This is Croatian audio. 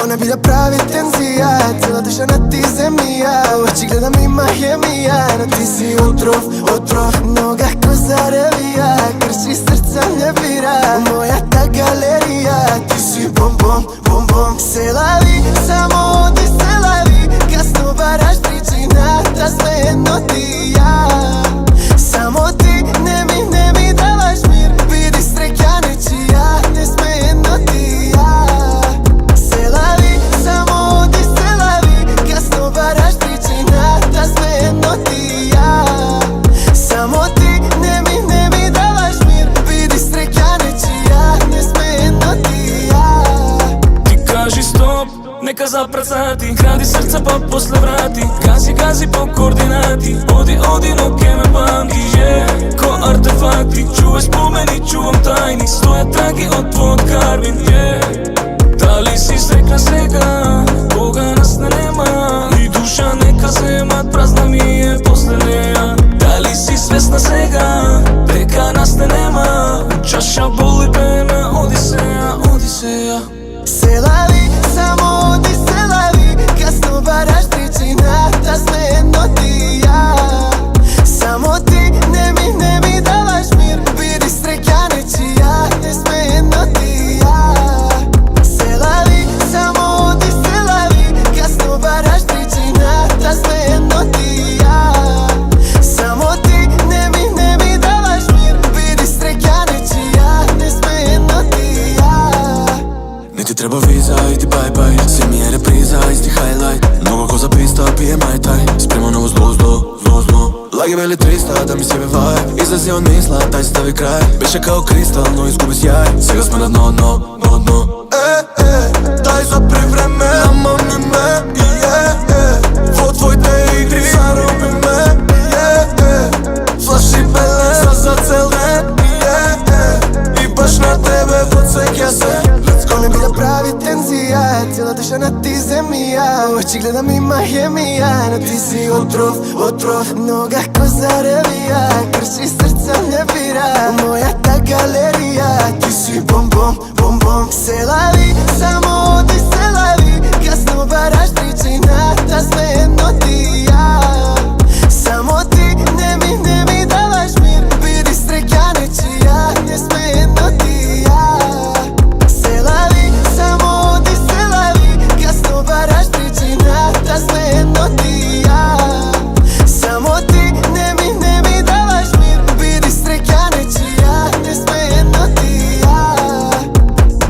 Ona bi da pravi tenzija, cijela duša na ti zemlja. U oči gledam ima hemija, no ti si otrov, otrov. Noga ko zarevija, krši srca ne bira. Moja ta galerija, ti si bom bom, bom bom. Se lavi, samo odi se lavi. Kasno baraš pričina, da sve jedno ti i ja. Samo ti, ne mi davaš mir. Vidi streka nečija, ne sme jedno ti i ja. Se lavi, samo odi se lavi. Kasno baraš pričina, da sve jedno ti i ja. Samo ti, ne mi davaš mir. Vidi streka nečija, ne sme jedno ti i ja. Ti kaži stop, neka запрацати, кради срца па после врати. Гази по координати. Оди, но ке ме памти. Ко артефакти, чувај спомени, чувам тајни. Стоја траги од твојот карбин. Дали си срекна сега, кога нас не нема? И душа нека земат, празна ми е после неја. Дали си свесна сега, дека нас не нема? Чаша боли пена, одисеја, одисеја. Se lavi, samo odi se lavi. Kasno baraš pričina, da sve jedno ti i ja. Samo ti, ne mi davaš mir. Vidi streka nečija, ne sme jedno ti i ja. Se lavi, samo odi se lavi. Kasno baraš pričina, da sve jedno ti i ja. Samo ti, ne mi davaš mir. Vidi streka nečija, ne sme jedno ti i ja. Не ти треба виза, иди бај-бај. Се ми е реприза, исти хайлайт. Много го записта, пие мај-тај. Спрема ново зло. Лаги вели 300, да ми себе вај. Излези од мисла, дај стави крај. Беше као кристал, но изгуби сјај. Сега сме на дно. Дај запри време, намамни ме. Во твоите игри, зароби ме. Флаши беле, за цел ден. И баш на тебе подсеќа се. Ona bi da pravi tenzija, cijela duša na ti zemlja. U oči gledam ima hemija, no ti si otrov, otrov. Noga ko zarevija, krši srca ne bira. Moja ta galerija, ti si bom bom, bom bom. Se lavi, samo odi se lavi. Kasno baraš